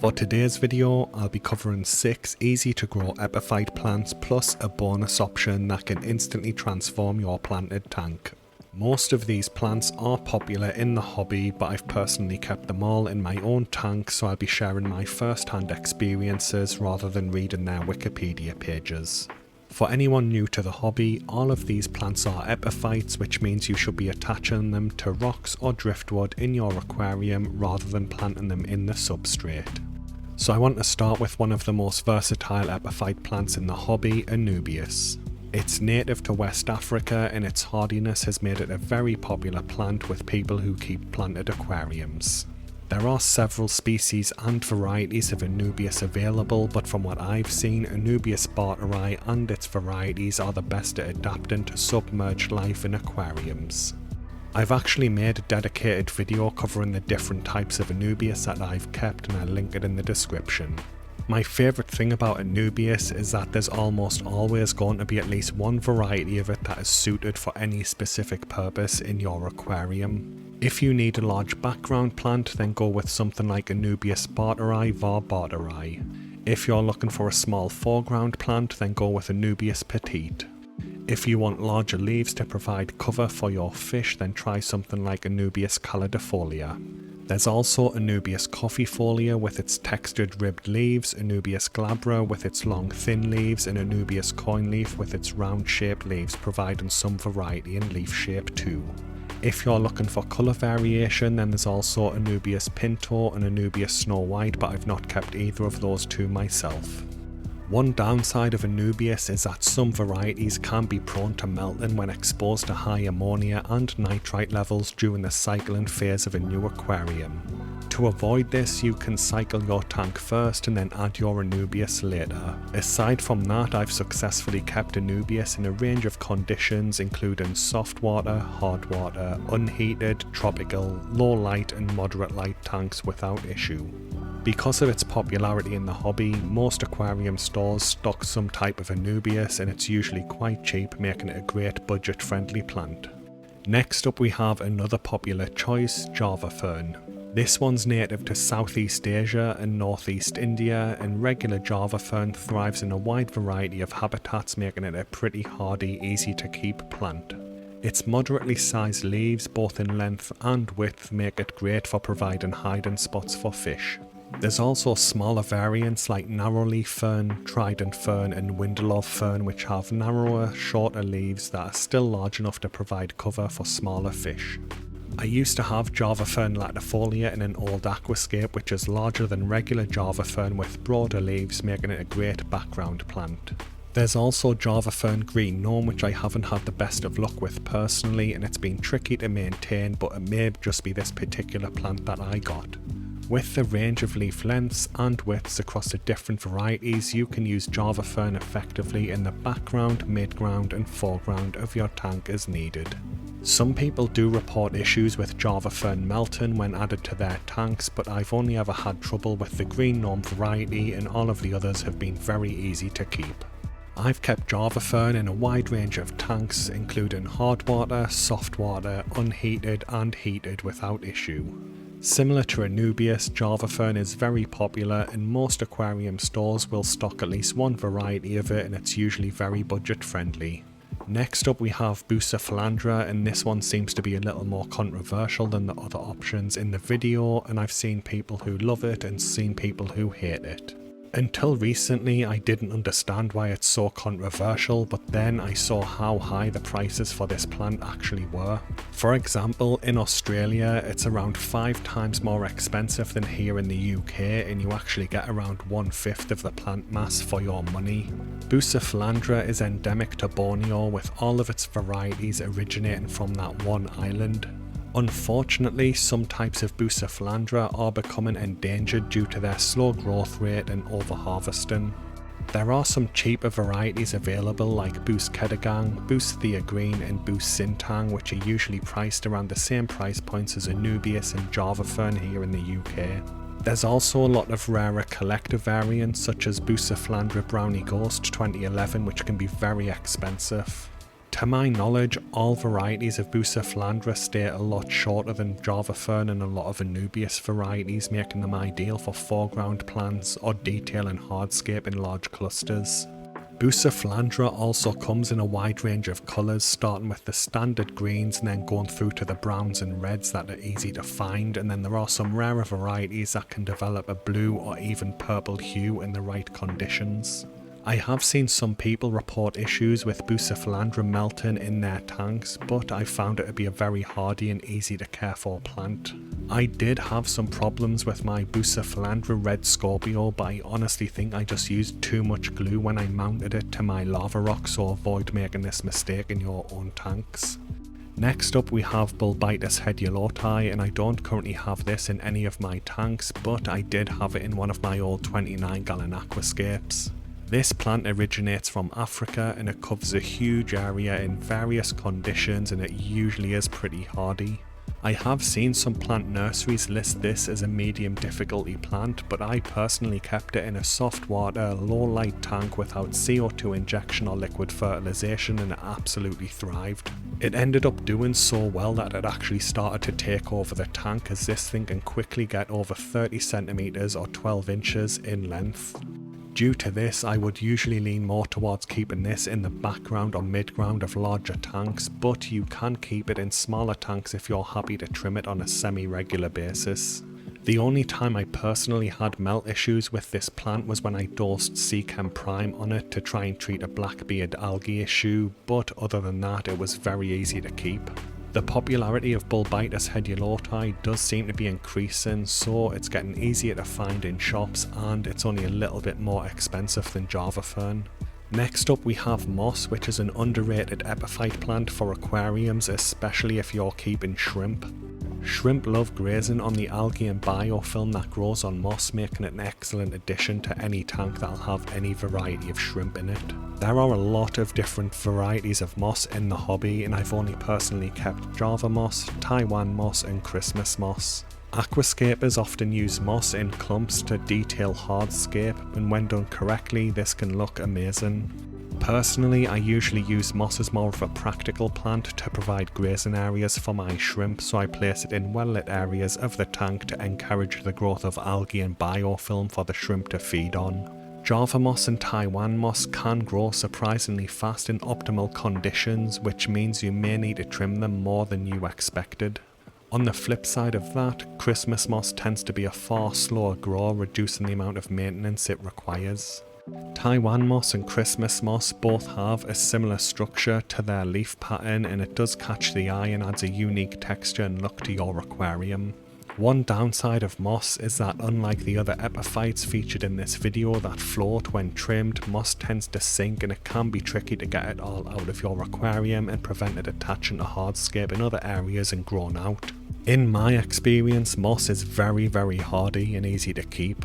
For today's video, I'll be covering 6 easy to grow epiphyte plants plus a bonus option that can instantly transform your planted tank. Most of these plants are popular in the hobby, but I've personally kept them all in my own tank, so I'll be sharing my first-hand experiences rather than reading their Wikipedia pages. For anyone new to the hobby, all of these plants are epiphytes, which means you should be attaching them to rocks or driftwood in your aquarium rather than planting them in the substrate. So I want to start with one of the most versatile epiphyte plants in the hobby, Anubias. It's native to West Africa and its hardiness has made it a very popular plant with people who keep planted aquariums. There are several species and varieties of Anubias available, but from what I've seen, Anubias barteri and its varieties are the best at adapting to submerged life in aquariums. I've actually made a dedicated video covering the different types of Anubias that I've kept, and I'll link it in the description. My favourite thing about Anubias is that there's almost always going to be at least one variety of it that is suited for any specific purpose in your aquarium. If you need a large background plant, then go with something like Anubias barteri var barteri. If you're looking for a small foreground plant, then go with Anubias petite. If you want larger leaves to provide cover for your fish, then try something like Anubias caladifolia. There's also Anubias coffeefolia with its textured ribbed leaves, Anubias glabra with its long thin leaves, and Anubias coinleaf with its round shaped leaves, providing some variety in leaf shape too. If you're looking for colour variation, then there's also Anubias pinto and Anubias snow white, but I've not kept either of those two myself. One downside of Anubias is that some varieties can be prone to melting when exposed to high ammonia and nitrite levels during the cycling phase of a new aquarium. To avoid this, you can cycle your tank first and then add your Anubias later. Aside from that, I've successfully kept Anubias in a range of conditions including soft water, hard water, unheated, tropical, low light and moderate light tanks without issue. Because of its popularity in the hobby, most aquarium stores stock some type of Anubias and it's usually quite cheap, making it a great budget-friendly plant. Next up we have another popular choice, Java fern. This one's native to Southeast Asia and Northeast India, and regular Java fern thrives in a wide variety of habitats, making it a pretty hardy, easy to keep plant. Its moderately sized leaves, both in length and width, make it great for providing hiding spots for fish. There's also smaller variants like narrowleaf fern, trident fern and windelove fern, which have narrower, shorter leaves that are still large enough to provide cover for smaller fish. I used to have Java fern latifolia in an old aquascape, which is larger than regular Java fern with broader leaves, making it a great background plant. There's also Java fern green gnome, which I haven't had the best of luck with personally, and it's been tricky to maintain, but it may just be this particular plant that I got. With the range of leaf lengths and widths across the different varieties, you can use Java fern effectively in the background, midground and foreground of your tank as needed. Some people do report issues with Java fern melting when added to their tanks, but I've only ever had trouble with the green gnome variety, and all of the others have been very easy to keep. I've kept Java fern in a wide range of tanks, including hard water, soft water, unheated and heated without issue. Similar to Anubias, Java fern is very popular and most aquarium stores will stock at least one variety of it, and it's usually very budget friendly. Next up we have bucephalandra, and this one seems to be a little more controversial than the other options in the video, and I've seen people who love it and seen people who hate it. Until recently I didn't understand why it's so controversial, but then I saw how high the prices for this plant actually were. For example, in Australia it's around 5 times more expensive than here in the UK, and you actually get around 1/5 of the plant mass for your money. Bucephalandra is endemic to Borneo, with all of its varieties originating from that one island. Unfortunately, some types of bucephalandra are becoming endangered due to their slow growth rate and overharvesting. There are some cheaper varieties available like Bus Kedagang, Bus Theogreen and Bus Sintang, which are usually priced around the same price points as Anubias and Java fern here in the UK. There's also a lot of rarer collector variants such as Bucephalandra Brownie Ghost 2011, which can be very expensive. To my knowledge, all varieties of Bucephalandra stay a lot shorter than Java Fern and a lot of Anubias varieties, making them ideal for foreground plants or detail and hardscape in large clusters. Bucephalandra also comes in a wide range of colours, starting with the standard greens and then going through to the browns and reds that are easy to find, and then there are some rarer varieties that can develop a blue or even purple hue in the right conditions. I have seen some people report issues with Bucephalandra melting in their tanks, but I found it to be a very hardy and easy to care for plant. I did have some problems with my Bucephalandra Red Scorpio, but I honestly think I just used too much glue when I mounted it to my lava rock, so avoid making this mistake in your own tanks. Next up we have Bulbitis heduloti, and I don't currently have this in any of my tanks, but I did have it in one of my old 29-gallon aquascapes. This plant originates from Africa and it covers a huge area in various conditions, and it usually is pretty hardy. I have seen some plant nurseries list this as a medium difficulty plant, but I personally kept it in a soft water, low light tank without CO2 injection or liquid fertilization, and it absolutely thrived. It ended up doing so well that it actually started to take over the tank, as this thing can quickly get over 30 centimeters or 12 inches in length. Due to this, I would usually lean more towards keeping this in the background or mid-ground of larger tanks, but you can keep it in smaller tanks if you're happy to trim it on a semi-regular basis. The only time I personally had melt issues with this plant was when I dosed Seachem Prime on it to try and treat a blackbeard algae issue, but other than that it was very easy to keep. The popularity of Bulbitis heduloti does seem to be increasing, so it's getting easier to find in shops and it's only a little bit more expensive than Java Fern. Next up we have moss, which is an underrated epiphyte plant for aquariums, especially if you're keeping shrimp. Shrimp love grazing on the algae and biofilm that grows on moss, making it an excellent addition to any tank that'll have any variety of shrimp in it. There are a lot of different varieties of moss in the hobby, and I've only personally kept Java moss, Taiwan moss and Christmas moss. Aquascapers often use moss in clumps to detail hardscape, and when done correctly this can look amazing. Personally, I usually use moss as more of a practical plant to provide grazing areas for my shrimp, so I place it in well lit areas of the tank to encourage the growth of algae and biofilm for the shrimp to feed on. Java moss and Taiwan moss can grow surprisingly fast in optimal conditions, which means you may need to trim them more than you expected. On the flip side of that, Christmas moss tends to be a far slower grower, reducing the amount of maintenance it requires. Taiwan moss and Christmas moss both have a similar structure to their leaf pattern, and it does catch the eye and adds a unique texture and look to your aquarium. One downside of moss is that unlike the other epiphytes featured in this video that float when trimmed, moss tends to sink and it can be tricky to get it all out of your aquarium and prevent it attaching to hardscape in other areas and growing out. In my experience, moss is very hardy and easy to keep.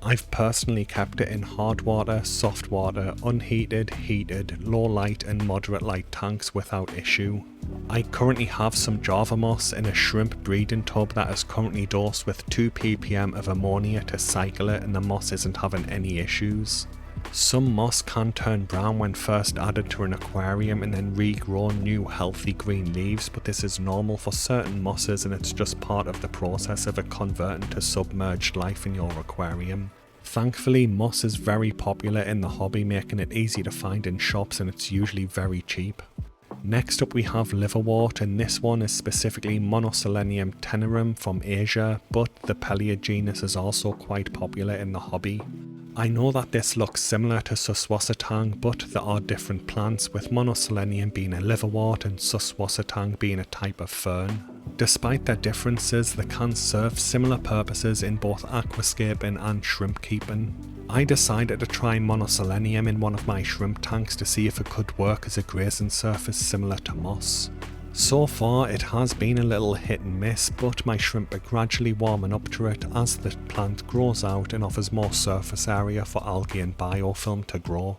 I've personally kept it in hard water, soft water, unheated, heated, low light and moderate light tanks without issue. I currently have some Java moss in a shrimp breeding tub that is currently dosed with 2 ppm of ammonia to cycle it, and the moss isn't having any issues. Some moss can turn brown when first added to an aquarium and then regrow new healthy green leaves, but this is normal for certain mosses and it's just part of the process of it converting to submerged life in your aquarium. Thankfully, moss is very popular in the hobby, making it easy to find in shops, and it's usually very cheap. Next up we have liverwort, and this one is specifically Monoselenium tenerum from Asia, but the Pellia genus is also quite popular in the hobby. I know that this looks similar to Suswasatang, but there are different plants, with Monoselenium being a liverwort and Suswasatang being a type of fern. Despite their differences, they can serve similar purposes in both aquascaping and shrimp keeping. I decided to try Monoselenium in one of my shrimp tanks to see if it could work as a grazing surface similar to moss. So far it has been a little hit and miss, but my shrimp are gradually warming up to it as the plant grows out and offers more surface area for algae and biofilm to grow.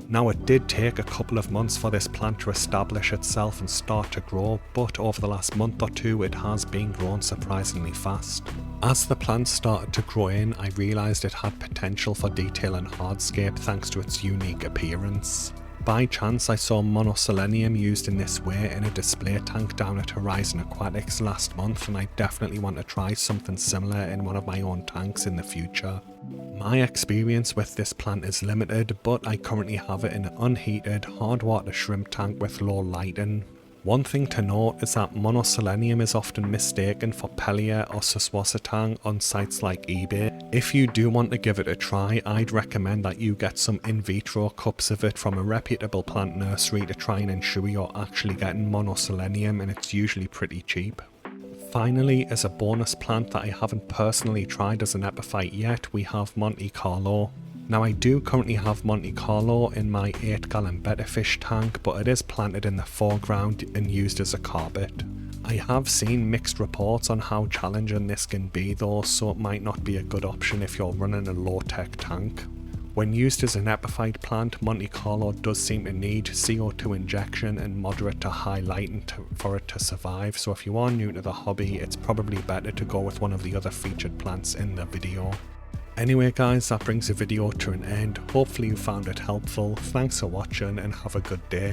Now, it did take a couple of months for this plant to establish itself and start to grow, but over the last month or two it has been growing surprisingly fast. As the plant started to grow in, I realised it had potential for detail and hardscape thanks to its unique appearance. By chance I saw monoselenium used in this way in a display tank down at Horizon Aquatics last month, and I definitely want to try something similar in one of my own tanks in the future. My experience with this plant is limited, but I currently have it in an unheated hard water shrimp tank with low lighting. One thing to note is that monoselenium is often mistaken for Pellia or Suswasitang on sites like eBay. If you do want to give it a try, I'd recommend that you get some in vitro cups of it from a reputable plant nursery to try and ensure you're actually getting monoselenium, and it's usually pretty cheap. Finally, as a bonus plant that I haven't personally tried as an epiphyte yet, we have Monte Carlo. Now I do currently have Monte Carlo in my 8-gallon betta fish tank, but it is planted in the foreground and used as a carpet. I have seen mixed reports on how challenging this can be though, so it might not be a good option if you're running a low-tech tank. When used as an epiphyte plant, Monte Carlo does seem to need CO2 injection and moderate to high lighting for it to survive, so if you are new to the hobby, it's probably better to go with one of the other featured plants in the video. Anyway guys, that brings the video to an end. Hopefully you found it helpful. Thanks for watching and have a good day.